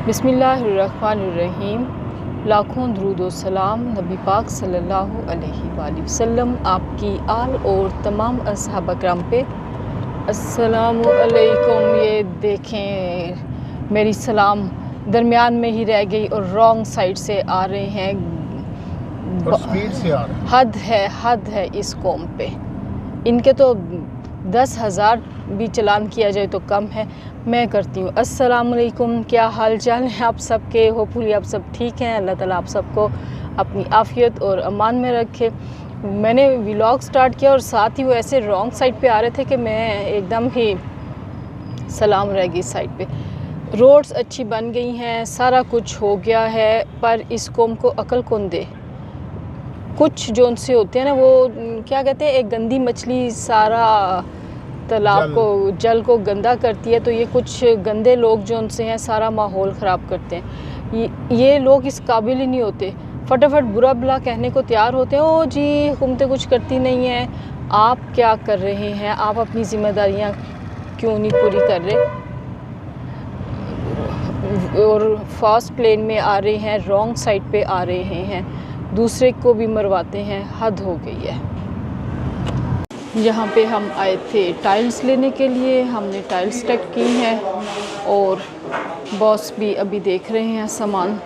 बिस्मिल्लाहिर्रहमानिर्रहीम। लाखों दरूद व सलाम नबी पाक सल्लल्लाहु अलैहि वसल्लम आपकी आल और तमाम असहाबा किराम पे। अस्सलामु अलैकुम। ये देखें मेरी सलाम दरमियान में ही रह गई और रॉन्ग साइड से आ रहे हैं और स्पीड से आ रहे हैं। हद है इस कौम पे। इनके तो 10,000 भी चलान किया जाए तो कम है। मैं करती हूँ। अस्सलामुअलैकुम, क्या हाल चाल है आप सबके? होपफुली आप सब ठीक हैं। अल्लाह ताला आप सबको अपनी आफ़ियत और अमान में रखे। मैंने व्लॉग स्टार्ट किया और साथ ही वो ऐसे रॉन्ग साइड पे आ रहे थे कि मैं एकदम ही सलाम रह गई साइड पे। रोड्स अच्छी बन गई हैं, सारा कुछ हो गया है, पर इस कौम को अकल कौन दे? कुछ जो उनसे होते हैं ना, वो क्या कहते हैं, एक गंदी मछली सारा तालाब को जल को गंदा करती है, तो ये कुछ गंदे लोग जो उनसे हैं सारा माहौल ख़राब करते हैं। ये लोग इस काबिल ही नहीं होते। फटाफट बुरा भला कहने को तैयार होते हैं। ओ जी हुकूमतें कुछ करती नहीं हैं। आप क्या कर रहे हैं? आप अपनी ज़िम्मेदारियाँ क्यों नहीं पूरी कर रहे? और फास्ट लेन में आ रहे हैं, रॉन्ग साइड पे आ रहे हैं, दूसरे को भी मरवाते हैं। हद हो गई है। यहाँ पे हम आए थे टाइल्स लेने के लिए। हमने टाइल्स चेक की हैं और बॉस भी अभी देख रहे हैं सामान।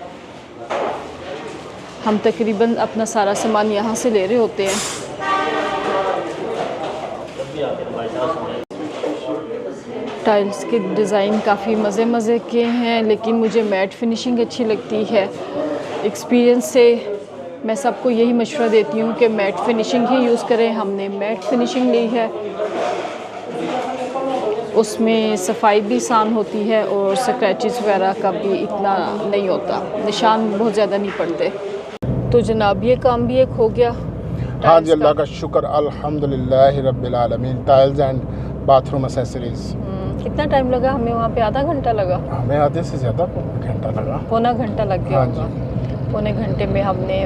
हम तकरीबन अपना सारा सामान यहाँ से ले रहे होते हैं। टाइल्स के डिज़ाइन काफ़ी मज़े के हैं, लेकिन मुझे मैट फिनिशिंग अच्छी लगती है। एक्सपीरियंस से मैं सबको यही मशवरा देती हूँ कि मैट फिनिशिंग ही यूज़ करें। हमने मैट फिनिशिंग ली है, उसमें सफाई भी आसान होती है और स्क्रैचेस वगैरह का भी इतना नहीं होता, निशान बहुत ज़्यादा नहीं पड़ते। तो जनाब ये काम भी एक हो गया। हाँ जी, अल्लाह का शुक्र, अल्हम्दुलिल्लाह रब्बिल आलमीन। Tiles and bathroom accessories. कितना टाइम लगा हमें वहाँ पे? आधा घंटा लगा? हमें आधे से ज़्यादा घंटा लगा। पौना घंटा लग गया होगा। पौने घंटे में हमने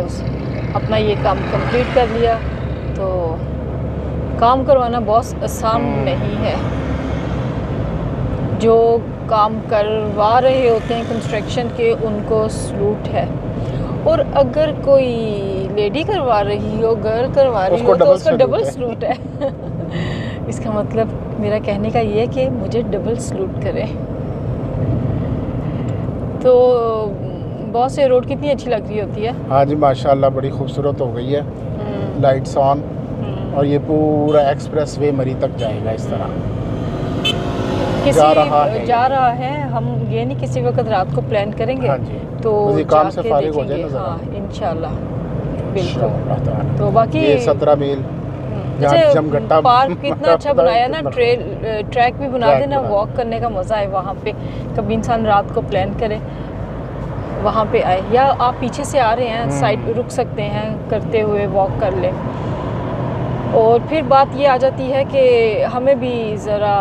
अपना ये काम कंप्लीट कर लिया। तो काम करवाना बहुत आसान नहीं है। जो काम करवा रहे होते हैं कंस्ट्रक्शन के, उनको सलूट है। और अगर कोई लेडी करवा रही हो, गर्ल करवा रही हो, तो उसको डबल सलूट है। इसका मतलब मेरा कहने का ये है कि मुझे डबल सलूट करें। तो बहुत से रोड कितनी अच्छी लग रही होती है। हाँ जी, माशाल्लाह बड़ी खूबसूरत हो गई है। लाइट्स ऑन, और ये पूरा एक्सप्रेस वे मरी तक जाएगा। इस तरह जा रहा है। हम ये नहीं किसी वक्त रात को प्लान करेंगे। हाँ जी, तो काम से फारिग हो जाए ना। हाँ इंशाल्लाह, बिल्कुल। तो बाकी ये 17 मील जमघट्टा पार्क कितना अच्छा बनाया ना। ट्रैक भी बना देना, वॉक करने का मज़ा है वहाँ पे। कभी इंसान रात को प्लान करे, वहाँ पे आए, या आप पीछे से आ रहे हैं साइड पे रुक सकते हैं, करते हुए वॉक कर लें। और फिर बात ये आ जाती है कि हमें भी ज़रा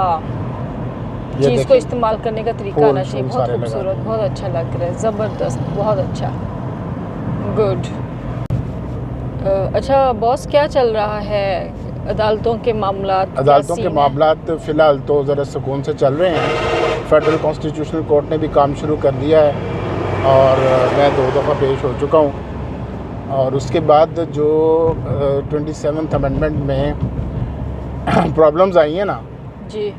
चीज़ को इस्तेमाल करने का तरीका आना चाहिए। बहुत खूबसूरत, बहुत अच्छा लग रहा है, ज़बरदस्त, बहुत अच्छा, गुड। अच्छा बॉस, क्या चल रहा है? अदालतों के मामलात फ़िलहाल तो ज़रा सुकून से चल रहे हैं। फेडरल कॉन्स्टिट्यूशनल कोर्ट ने भी काम शुरू कर दिया है और मैं 2 दफ़ा पेश हो चुका हूँ। और उसके बाद जो 27th अमेंडमेंट में प्रॉब्लम्स आई हैं ना जी,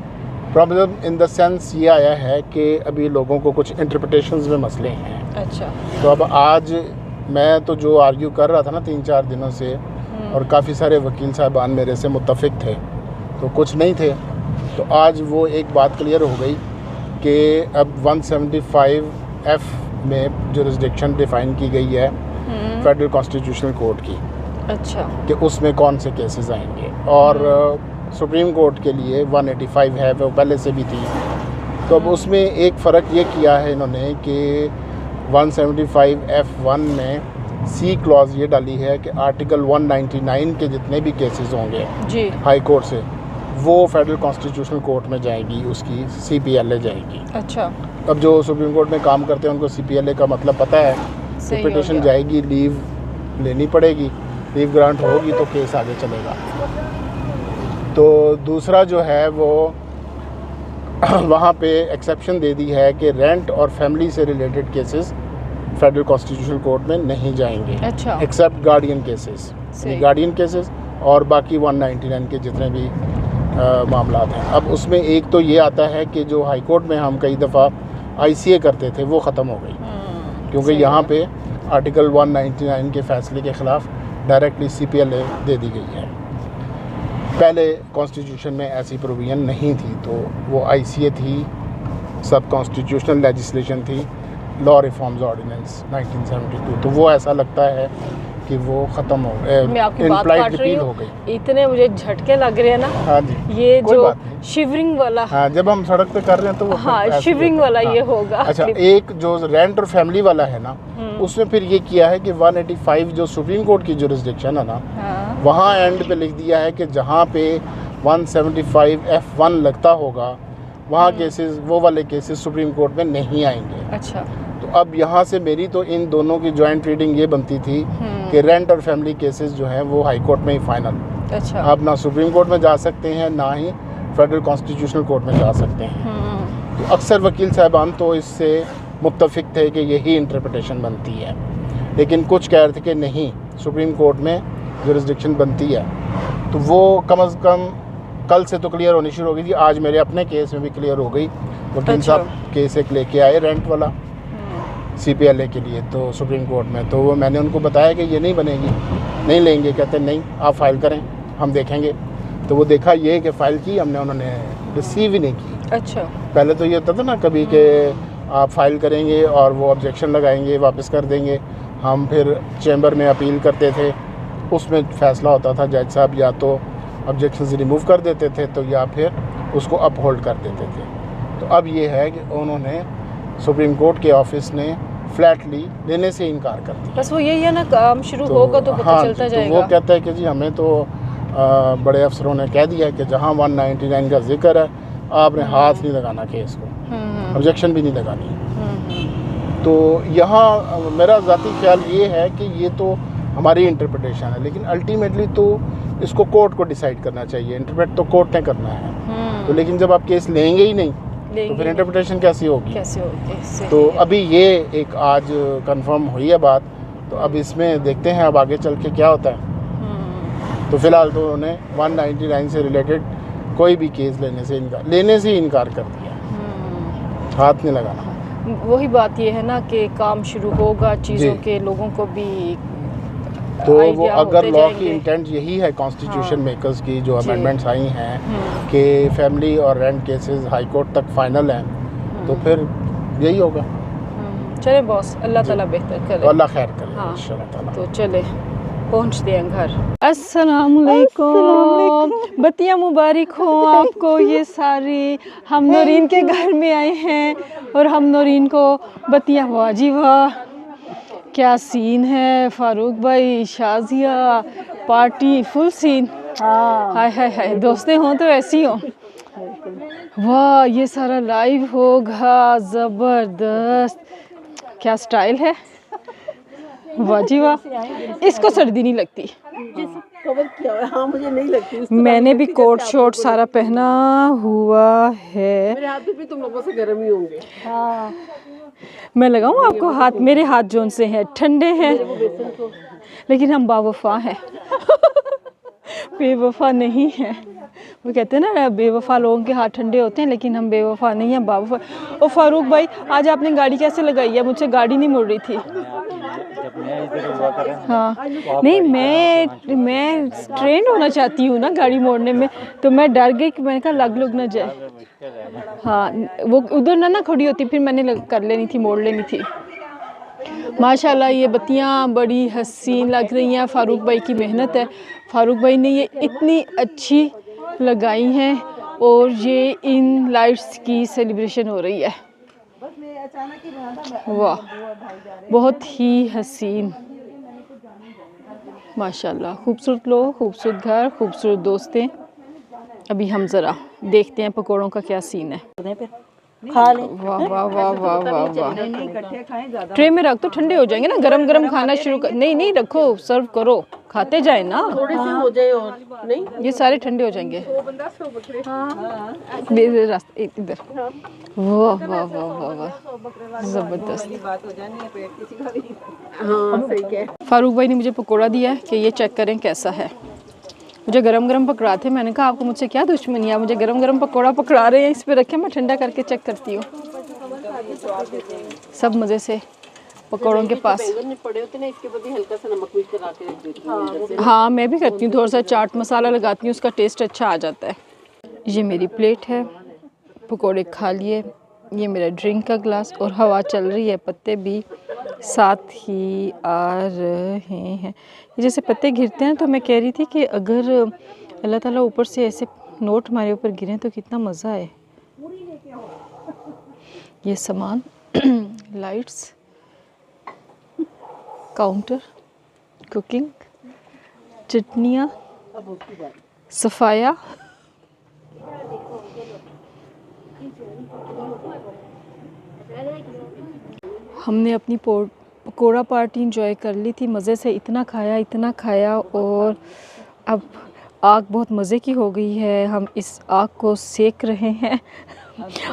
प्रॉब्लम इन द सेंस ये आया है कि अभी लोगों को कुछ इंटरप्रिटेशंस में मसले हैं। अच्छा। तो अब आज मैं तो जो आर्ग्यू कर रहा था ना 3-4 दिनों से, और काफ़ी सारे वकील साहबान मेरे से मुत्तफिक थे, तो कुछ नहीं थे। तो आज वो एक बात क्लियर हो गई कि अब 175F में जुरिस्डिक्शन डिफ़ाइन की गई है फेडरल कॉन्स्टिट्यूशनल कोर्ट की। अच्छा। कि उसमें कौन से केसेस आएंगे। और सुप्रीम कोर्ट के लिए 185 है, वो पहले से भी थी। तो अब उसमें एक फ़र्क ये किया है इन्होंने कि 175F1 में सी क्लॉज ये डाली है कि आर्टिकल 199 के जितने भी केसेस होंगे जी हाई कोर्ट से, वो फेडरल कॉन्स्टिट्यूशनल कोर्ट में जाएगी, उसकी CPLA जाएगी। अच्छा। अब जो सुप्रीम कोर्ट में काम करते हैं उनको CPLA का मतलब पता है। तो पिटिशन जाएगी, लीव लेनी पड़ेगी, लीव ग्रांट होगी तो केस आगे चलेगा। तो दूसरा जो है वो वहाँ पे एक्सेप्शन दे दी है कि रेंट और फैमिली से related cases federal constitutional court में नहीं जाएंगे, अच्छा, except guardian cases, guardian cases और बाकी 199 के जितने भी मामलात हैं। अब उसमें एक तो ये आता है कि जो हाई कोर्ट में हम कई दफ़ा ICA करते थे वो ख़त्म हो गई, क्योंकि यहाँ पे आर्टिकल 199 के फ़ैसले के ख़िलाफ़ डायरेक्टली CPLA दे दी गई है। पहले कॉन्स्टिट्यूशन में ऐसी प्रोविज़न नहीं थी, तो वो ICA थी, सब कॉन्स्टिट्यूशनल लेजिस्लेशन थी, लॉ रिफॉर्म्स ऑर्डिनेंस 1972। तो वो ऐसा लगता है कि वो ख़त्म हो मैं आपकी बात काट रही हो हूँ, गई। इतने मुझे झटके लग रहे हैं ना। हाँ जी, ये जो शिवरिंग वाला, हाँ, जब हम सड़क पे कर रहे हैं तो वो हाँ, शिवरिंग वाला ये होगा। अच्छा, एक जो रेंट और फैमिली वाला है ना, उसमें फिर ये किया है कि 185 जो सुप्रीम कोर्ट की जुरिस्डिक्शन है ना, वहाँ एंड पे लिख दिया है कि जहाँ पे 175F1 लगता होगा वहाँ केसेस, वो वाले केसेस सुप्रीम कोर्ट में नहीं आएंगे। अच्छा, तो अब यहाँ से मेरी तो इन दोनों की जॉइंट रीडिंग ये बनती थी कि रेंट और फैमिली केसेस जो हैं वो हाई कोर्ट में ही फाइनल। अच्छा, आप ना सुप्रीम कोर्ट में जा सकते हैं, ना ही फेडरल कॉन्स्टिट्यूशनल कोर्ट में जा सकते हैं। तो अक्सर वकील साहबान तो इससे मुत्तफिक थे कि यही इंटरप्रिटेशन बनती है, लेकिन कुछ कह रहे थे कि नहीं, सुप्रीम कोर्ट में जुरिस्डिक्शन बनती है। तो वो कम अज़ कम कल से तो क्लियर होनी शुरू हो गई थी, आज मेरे अपने केस में भी क्लियर हो गई। वकील साहब केस एक लेके आए रेंट वाला CPLA के लिए, तो सुप्रीम कोर्ट में, तो वो मैंने उनको बताया कि ये नहीं बनेगी, नहीं लेंगे। कहते नहीं, आप फाइल करें, हम देखेंगे। तो वो देखा ये कि फ़ाइल की हमने, उन्होंने रिसीव ही नहीं की। अच्छा, पहले तो ये होता था ना कभी कि आप फाइल करेंगे और वो ऑब्जेक्शन लगाएंगे, वापस कर देंगे। हम फिर चैम्बर में अपील करते थे, उसमें फ़ैसला होता था, जज साहब या तो ऑब्जेक्शन रिमूव कर देते थे तो या फिर उसको अपहोल्ड कर देते थे। तो अब ये है कि उन्होंने, सुप्रीम कोर्ट के ऑफिस ने फ्लैटली लेने से इनकार कर दिया। बस वो यही है ना, काम शुरू होगा तो पता चलता जाएगा। तो वो कहता है कि जी हमें तो बड़े अफसरों ने कह दिया कि जहाँ 199 का जिक्र है आपने हाथ नहीं लगाना केस को, ऑब्जेक्शन भी नहीं लगानी। तो यहाँ मेरा ज़ाती ख्याल ये है कि ये तो हमारी इंटरप्रिटेशन है, लेकिन अल्टीमेटली तो इसको कोर्ट को डिसाइड करना चाहिए, इंटरप्रेट तो कोर्ट ने करना है। तो लेकिन जब आप केस लेंगे ही नहीं तो फिर इंटरप्रिटेशन कैसी होगी? तो अभी ये एक आज कंफर्म हुई है बात, तो अब इसमें देखते हैं अब आगे चल के क्या होता है। तो फिलहाल तो उन्होंने 199 से रिलेटेड कोई भी केस लेने से इनकार कर दिया, हाथ नहीं लगाना। वही बात ये है ना कि काम शुरू होगा, चीज़ों के लोगों को भी तो वो अगर लॉ की इंटेंट यही है कॉन्स्टिट्यूशन मेकर्स की, जो अमेंडमेंट्स आई हैं कि फैमिली और रेंट केसेस हाई कोर्ट तक फाइनल हैं, तो फिर यही होगा। चले बॉस, अल्लाह ताला बेहतर करे, अल्लाह खैर करे इंशाल्लाह ताला। तो चले पहुँचते हैं घर। अस्सलामुअलैकुम, बतिया मुबारक हो आपको। ये सारी हम नौरीन के घर में आए हैं और हम नौरीन को बतिया, वाह जी वाह, क्या सीन है फारूक भाई, शाजिया पार्टी फुल सीन। हाय हाय हाय, दोस्तें हों तो ऐसी हो। वाह, ये सारा लाइव होगा, ज़बरदस्त, क्या स्टाइल है, वाह जी वाह। इसको सर्दी नहीं लगती, कवर किया है। हाँ, मुझे नहीं लगती। मैंने भी कोट शॉर्ट सारा पहना हुआ है। मेरे हाथ भी तुम लोगों से गर्म ही होंगे। हाँ, मैं लगाऊं आपको हाथ? मेरे हाथ जोन से हैं, ठंडे हैं, लेकिन हम बावफा हैं। बेवफा नहीं है। वो कहते हैं ना बेवफा लोगों के हाथ ठंडे होते हैं, लेकिन हम बेवफा नहीं हैं, बावफा। ओ फारूक भाई, आज आपने गाड़ी कैसे लगाई है? मुझसे गाड़ी नहीं मुड़ रही थी। हाँ, नहीं, मैं ट्रेंड होना चाहती हूँ ना गाड़ी मोड़ने में, तो मैं डर गई कि मैंने कहा लग ना जाए। हाँ, वो उधर ना खड़ी होती, फिर मैंने कर लेनी थी, मोड़ लेनी थी। माशाल्लाह ये बत्तियाँ बड़ी हसीन लग रही हैं, फारूक भाई की मेहनत है। फारूक भाई ने ये इतनी अच्छी लगाई हैं और ये इन लाइट्स की सेलिब्रेशन हो रही है। वाह, बहुत ही हसीन, माशाल्लाह। खूबसूरत लोग, खूबसूरत घर, खूबसूरत दोस्तें। अभी हम ज़रा देखते हैं पकौड़ों का क्या सीन है। खा ले। वाह वाह वाह वाह वाह वाह। ट्रे में रख तो ठंडे हो जाएंगे ना, गरम गरम खाना शुरू कर। नहीं रखो, सर्व करो, खाते जाए ना, थोड़े से हो जाए और नहीं ये सारे ठंडे हो जाएंगे। रास्ते इधर, वाह वाह वाह वाह वाह, जबरदस्त। हाँ सही कह। फारूक भाई ने मुझे पकोड़ा दिया है कि ये चेक करें कैसा है। मुझे गरम गरम पकड़ा थे, मैंने कहा आपको मुझसे क्या दुश्मनी है, मुझे गरम गरम पकोड़ा पकड़ा रहे हैं, इस पे रखे, मैं ठंडा करके चेक करती हूँ। सब मज़े से पकौड़ों के पास। पड़े होते ना, इसके ऊपर हल्का सा नमक मिर्च लगा के रख देती हूँ। हाँ मैं भी करती हूँ, थोड़ा सा चाट मसाला लगाती हूँ, उसका टेस्ट अच्छा आ जाता है। ये मेरी प्लेट है, पकोड़े खा लिए, ये मेरा ड्रिंक का ग्लास, और हवा चल रही है, पत्ते भी साथ ही आ रहे हैं। जैसे पत्ते गिरते हैं तो मैं कह रही थी कि अगर अल्लाह ताला ऊपर से ऐसे नोट हमारे ऊपर गिरे तो कितना मज़ा है। ये सामान लाइट्स, काउंटर, कुकिंग, चटनियाँ, सफाया, हमने अपनी पकोड़ा पार्टी इंजॉय कर ली थी, मज़े से इतना खाया, और अब आग बहुत मज़े की हो गई है। हम इस आग को सेक रहे हैं।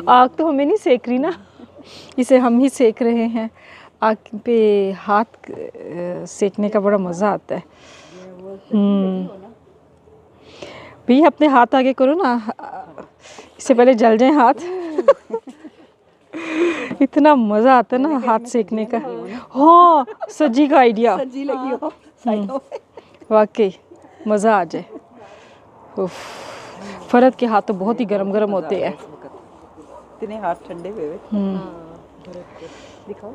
आग तो हमें नहीं सेक रही ना, इसे हम ही सेक रहे हैं। आग पे हाथ सेकने का बड़ा मज़ा आता है। भैया अपने हाथ आगे करो ना, इससे पहले जल जाए हाथ। इतना मज़ा आता है ना हाथ सेकने का। हाँ सज्जी का आइडिया, सब्जी लगी हो वाकई मज़ा आ जाए। उफ, फरद के हाथ तो बहुत ही गरम गरम होते हैं। इतने हाथ ठंडे हुए दिखाओ।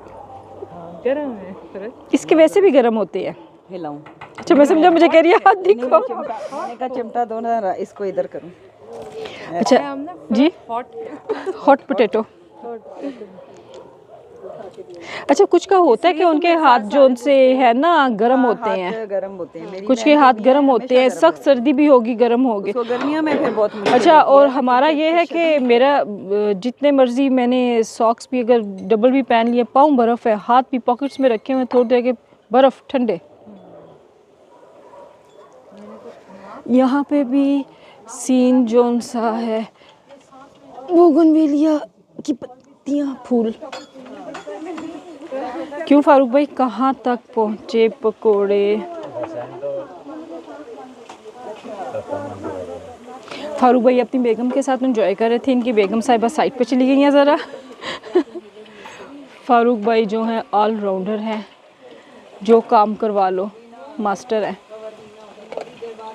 गरम है फरद, इसके वैसे भी गरम होते हैं। हिलाऊं? अच्छा मैं समझा मुझे कह रही है हाथ दिखाओ। मैंने कहा चिमटा दो ना, इसको इधर करूं। अच्छा जी, हॉट पोटैटो। अच्छा कुछ का होता है कि उनके हाथ जो उनसे है ना गरम होते हैं, गरम होते हैं। मेरी कुछ के हाथ गरम होते हैं, सख्त सर्दी भी होगी गरम होगी। उसको गर्मियों में फिर बहुत मुश्किल अच्छा होती और है। हमारा ये है कि मेरा जितने मर्जी मैंने सॉक्स भी अगर डबल भी पहन लिए, पाँव बर्फ़ है, हाथ भी पॉकेट्स में रखे हुए थोड़ी देर के, बर्फ़ ठंडे। यहाँ पे भी सीन जोन सा है, बोगनवेलिया की पत्तियाँ, फूल। क्यों फारूक भाई कहाँ तक पहुँचे पकोड़े? फारूक भाई अपनी बेगम के साथ एंजॉय कर रहे थे, इनकी बेगम साहिबा साइड पे चली गई हैं ज़रा। फारूक भाई जो हैं ऑलराउंडर हैं, जो काम करवा लो मास्टर हैं,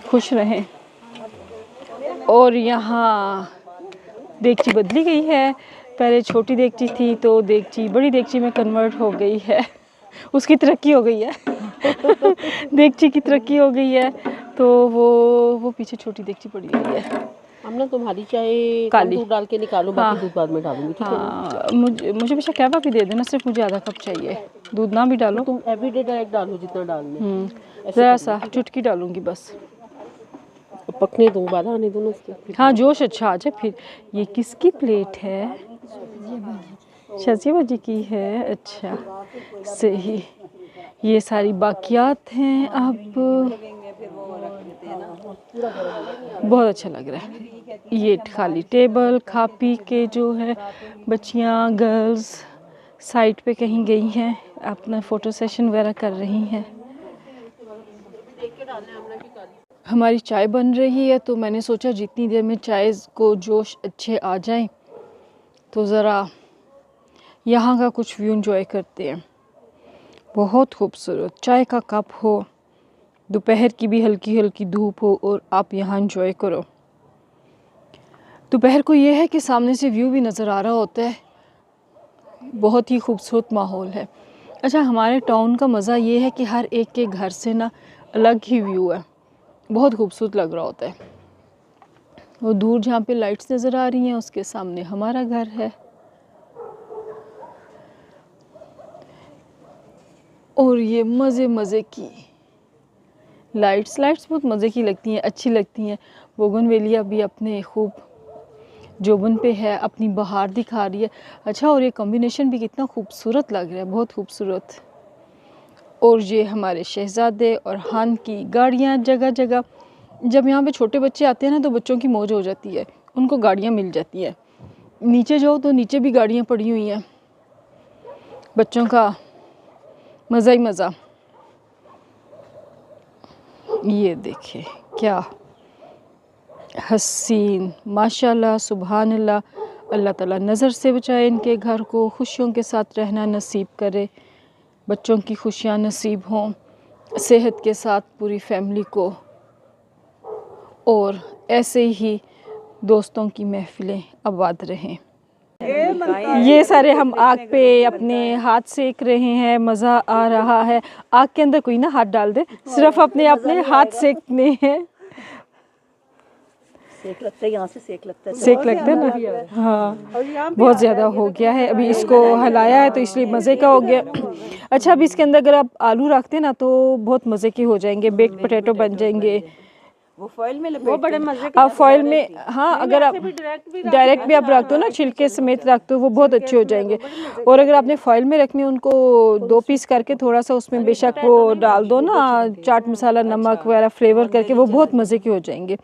खुश रहें। और यहाँ देगची बदली गई है, पहले छोटी देगची थी तो देगची बड़ी देगची में कन्वर्ट हो गई है। उसकी तरक्की हो गई है। देगची की तरक्की हो गई है तो वो पीछे छोटी देगची पड़ी हुई है। हम ना तुम्हारी चाय काली दूध डाल के निकालो, बाकी दूध बाद में डालूंगी, ठीक है? हाँ मुझे भी कहवा भी दे देना, सिर्फ मुझे आधा कप चाहिए, दूध ना भी डालो। तुम एवरीडे डायरेक्ट डालो जितना डालना। ज़रा सा चुटकी डालूंगी बस, पकने दूँ, बाधा आने दूँ उसके। हाँ जोश अच्छा आ जाए फिर। ये किसकी प्लेट है? शाजिया बाजी की है। अच्छा सही, ये सारी बाकियात हैं। अब बहुत अच्छा लग रहा है। ये खाली टेबल, खा पी के जो है बच्चियाँ गर्ल्स साइड पे कहीं गई हैं, अपना फ़ोटो सेशन वगैरह कर रही हैं। हमारी चाय बन रही है तो मैंने सोचा जितनी देर में चाय को जोश अच्छे आ जाएं तो ज़रा यहाँ का कुछ व्यू एंजॉय करते हैं। बहुत खूबसूरत चाय का कप हो, दोपहर की भी हल्की हल्की धूप हो और आप यहाँ एंजॉय करो। दोपहर को ये है कि सामने से व्यू भी नज़र आ रहा होता है, बहुत ही खूबसूरत माहौल है। अच्छा हमारे टाउन का मज़ा ये है कि हर एक के घर से ना अलग ही व्यू है, बहुत खूबसूरत लग रहा होता है। वो दूर जहाँ पे लाइट्स नज़र आ रही हैं उसके सामने हमारा घर है। और ये मज़े मज़े की लाइट्स बहुत मज़े की लगती हैं, अच्छी लगती हैं। बोगनवेलिया भी अपने खूब जोबन पे है, अपनी बहार दिखा रही है। अच्छा और ये कॉम्बिनेशन भी कितना खूबसूरत लग रहा है, बहुत खूबसूरत। और ये हमारे शहज़ादे और हान की गाड़ियाँ जगह जगह। जब यहाँ पे छोटे बच्चे आते हैं ना तो बच्चों की मौज हो जाती है, उनको गाड़ियाँ मिल जाती हैं। नीचे जाओ तो नीचे भी गाड़ियाँ पड़ी हुई हैं, बच्चों का मज़ा ही मज़ा। ये देखिए क्या हसीन, माशाल्लाह सुभान अल्लाह। अल्लाह ताला नज़र से बचाए इनके घर को, खुशियों के साथ रहना नसीब करे, बच्चों की खुशियाँ नसीब हों, सेहत के साथ पूरी फैमिली को, और ऐसे ही दोस्तों की महफिलें आबाद रहें। ये सारे हम आग पे अपने हाथ सेक रहे हैं, मज़ा आ रहा है। आग के अंदर कोई ना हाथ डाल दे, सिर्फ अपने अपने हाथ सेकने हैं। सेक लगता है, यहाँ से सेक लगता है। सेक लगता है ना, हाँ बहुत ज़्यादा हो गया है। अभी इसको हिलाया है तो इसलिए मज़े का हो गया। अच्छा, अभी इसके अंदर अगर आप आलू रखते हैं ना तो बहुत मज़े के हो जाएंगे, बेक्ड पोटैटो बन जाएंगे। वो फॉइल में लपेट, वो बड़े मजे आप फॉइल में, हाँ अगर आप डायरेक्ट भी आप रख दो ना, छिलके समेत रख दो, वो बहुत अच्छे हो जाएंगे। और अगर आपने फॉइल में रखने, उनको 2 पीस करके थोड़ा सा उसमें बेशक वो डाल दो ना, चाट मसाला नमक वगैरह फ्लेवर करके, वो बहुत मज़े के हो जाएंगे।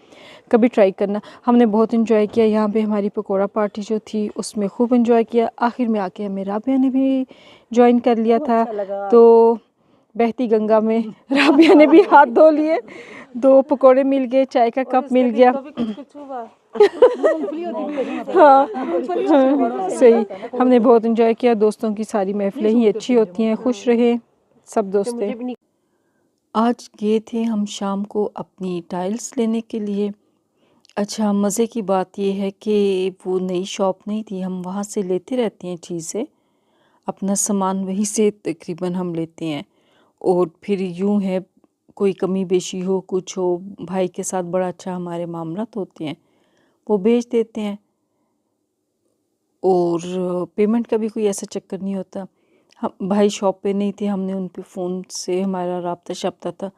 कभी ट्राई करना। हमने बहुत इन्जॉय किया यहाँ पे, हमारी पकौड़ा पार्टी जो थी उसमें खूब इन्जॉय किया। आखिर में आके हमें राबिया ने भी ज्वाइन कर लिया था, तो बहती गंगा में राबिया ने भी हाथ धो लिए, 2 पकोड़े मिल गए, चाय का कप मिल गया। हाँ सही, हमने बहुत इन्जॉय किया। दोस्तों की सारी महफिलें ही अच्छी होती हैं, खुश रहे सब दोस्तें। आज गए थे हम शाम को अपनी टाइल्स लेने के लिए। अच्छा, मज़े की बात यह है कि वो नई शॉप नहीं थी, हम वहाँ से लेते रहते हैं चीज़ें, अपना सामान वहीं से तकरीबन हम लेते हैं। और फिर यूँ है, कोई कमी बेशी हो, कुछ हो, भाई के साथ बड़ा अच्छा हमारे मामलात होते हैं, वो भेज देते हैं, और पेमेंट का भी कोई ऐसा चक्कर नहीं होता। हम भाई शॉप पे नहीं थे, हमने उन पे फ़ोन से हमारा राब्ता शाब्ता था।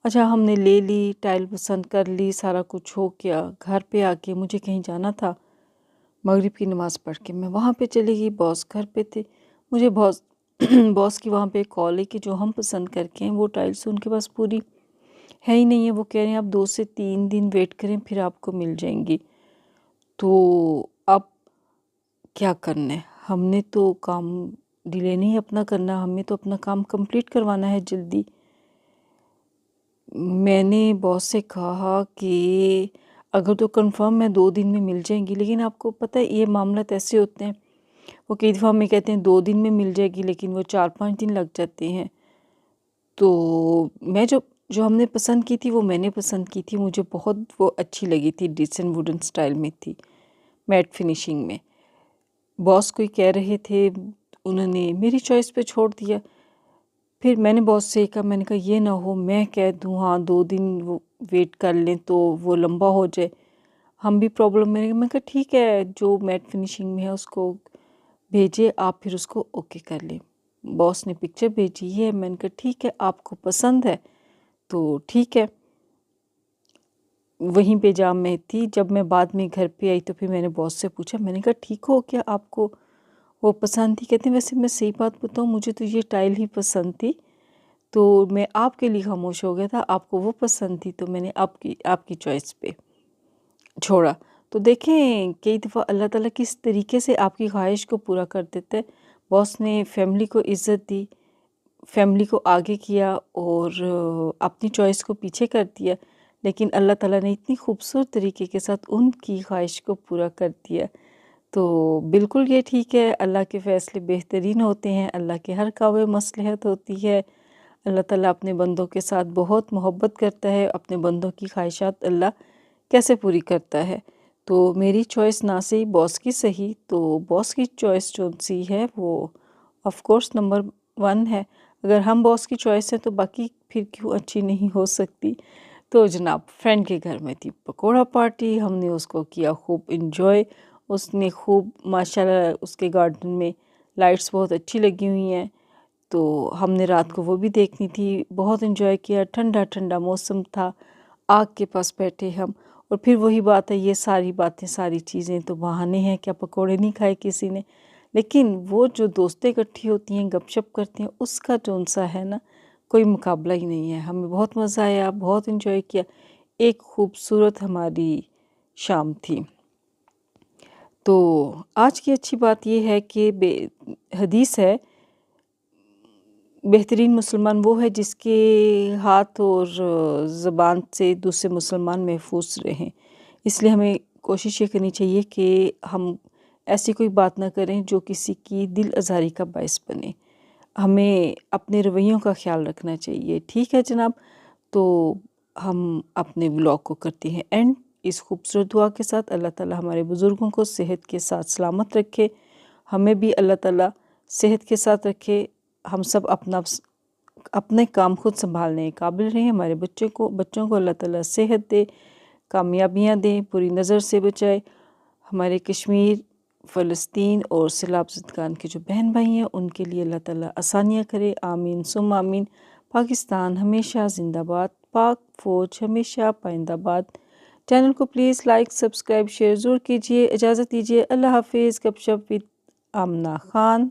अच्छा, हमने ले ली, टाइल पसंद कर ली, सारा कुछ हो गया। घर पे आके मुझे कहीं जाना था, मगरिब की नमाज़ पढ़ के मैं वहाँ पे चली गई, बॉस घर पे थे। मुझे बॉस की वहाँ पे कॉल है कि जो हम पसंद करके हैं वो टाइल्स उनके पास पूरी है ही नहीं है। वो कह रहे हैं आप 2 से 3 दिन वेट करें फिर आपको मिल जाएंगी। तो अब क्या करना है, हमने तो काम डिले नहीं अपना करना, हमें तो अपना काम कंप्लीट करवाना है जल्दी। मैंने बॉस से कहा कि अगर तो कंफर्म मैं 2 दिन में मिल जाएंगी, लेकिन आपको पता है ये मामलात ऐसे होते हैं, वो कई दफ़ा हमें कहते हैं 2 दिन में मिल जाएगी, लेकिन वो 4-5 दिन लग जाते हैं। तो मैं जो हमने पसंद की थी वो मैंने पसंद की थी, मुझे बहुत वो अच्छी लगी थी, डिसेंट वुडन स्टाइल में थी, मैट फिनिशिंग में। बॉस कोई कह रहे थे, उन्होंने मेरी चॉइस पे छोड़ दिया। फिर मैंने बॉस से कहा, मैंने कहा ये ना हो मैं कह दूँ हाँ 2 दिन वो वेट कर लें तो वो लंबा हो जाए, हम भी प्रॉब्लम में। मैं कहा ठीक है, जो मैट फिनिशिंग में है उसको भेजिए आप, फिर उसको ओके कर लें। बॉस ने पिक्चर भेजी है, मैंने कहा ठीक है, आपको पसंद है तो ठीक है। वहीं पे जहाँ मैं थी, जब मैं बाद में घर पे आई तो फिर मैंने बॉस से पूछा, मैंने कहा ठीक हो क्या, आपको वो पसंद थी? कहते हैं वैसे मैं सही बात बताऊँ, मुझे तो ये टाइल ही पसंद थी, तो मैं आपके लिए खामोश हो गया था, आपको वो पसंद थी तो मैंने आपकी चॉइस पे छोड़ा। तो देखें कई दफ़ा अल्लाह ताला किस तरीके से आपकी ख्वाहिश को पूरा कर देता है। बॉस ने फैमिली को इज़्ज़त दी, फैमिली को आगे किया और अपनी चॉइस को पीछे कर दिया, लेकिन अल्लाह ताला ने इतनी खूबसूरत तरीके के साथ उनकी ख्वाहिश को पूरा कर दिया। तो बिल्कुल ये ठीक है, अल्लाह के फ़ैसले बेहतरीन होते हैं, अल्लाह के हर काम में मसलहत होती है। अल्लाह ताला अपने बंदों के साथ बहुत मोहब्बत करता है, अपने बंदों की ख्वाहिशात अल्लाह कैसे पूरी करता है। तो मेरी चॉइस ना सही बॉस की सही, तो बॉस की चॉइस जो सी है वो ऑफ कोर्स नंबर 1 है। अगर हम बॉस की चॉइस है तो बाकी फिर क्यों अच्छी नहीं हो सकती। तो जनाब फ्रेंड के घर में थी पकोड़ा पार्टी, हमने उसको किया खूब इन्जॉय। उसने खूब माशाल्लाह, उसके गार्डन में लाइट्स बहुत अच्छी लगी हुई हैं, तो हमने रात को वो भी देखनी थी, बहुत इन्जॉय किया। ठंडा ठंडा मौसम था, आग के पास बैठे हम। और फिर वही बात है, ये सारी बातें सारी चीज़ें तो बहाने हैं, क्या पकोड़े नहीं खाए किसी ने, लेकिन वो जो दोस्तें इकट्ठी होती हैं गपशप करती हैं, उसका जो सा है ना कोई मुकाबला ही नहीं है। हमें बहुत मज़ा आया, बहुत इन्जॉय किया। एक खूबसूरत हमारी शाम थी। तो आज की अच्छी बात ये है कि हदीस है, बेहतरीन मुसलमान वो है जिसके हाथ और ज़बान से दूसरे मुसलमान महफूज रहें। इसलिए हमें कोशिश ये करनी चाहिए कि हम ऐसी कोई बात ना करें जो किसी की दिल आज़ारी का बायस बने। हमें अपने रवैयों का ख्याल रखना चाहिए। ठीक है जनाब, तो हम अपने व्लॉग को करते हैं एंड इस खूबसूरत दुआ के साथ। अल्लाह ताला हमारे बुज़ुर्गों को सेहत के साथ सलामत रखे, हमें भी अल्लाह ताला सेहत के साथ रखे। हम सब अपने काम खुद संभालने के काबिल रहें। हमारे बच्चों को अल्लाह ताला सेहत दे, कामयाबियाँ दे, बुरी नज़र से बचाए। हमारे कश्मीर, फ़लस्तीन और सैलाब ज़दगान के जो बहन भाई हैं उनके लिए अल्लाह ताला आसानियाँ करे। आमीन सुम आमीन। पाकिस्तान हमेशा जिंदाबाद, पाक फ़ौज हमेशा पाइंदाबाद। चैनल को प्लीज़ लाइक, सब्सक्राइब, शेयर ज़रूर कीजिए। इजाज़त दीजिए। अल्लाह हाफिज़। गपशप विद आमना खान।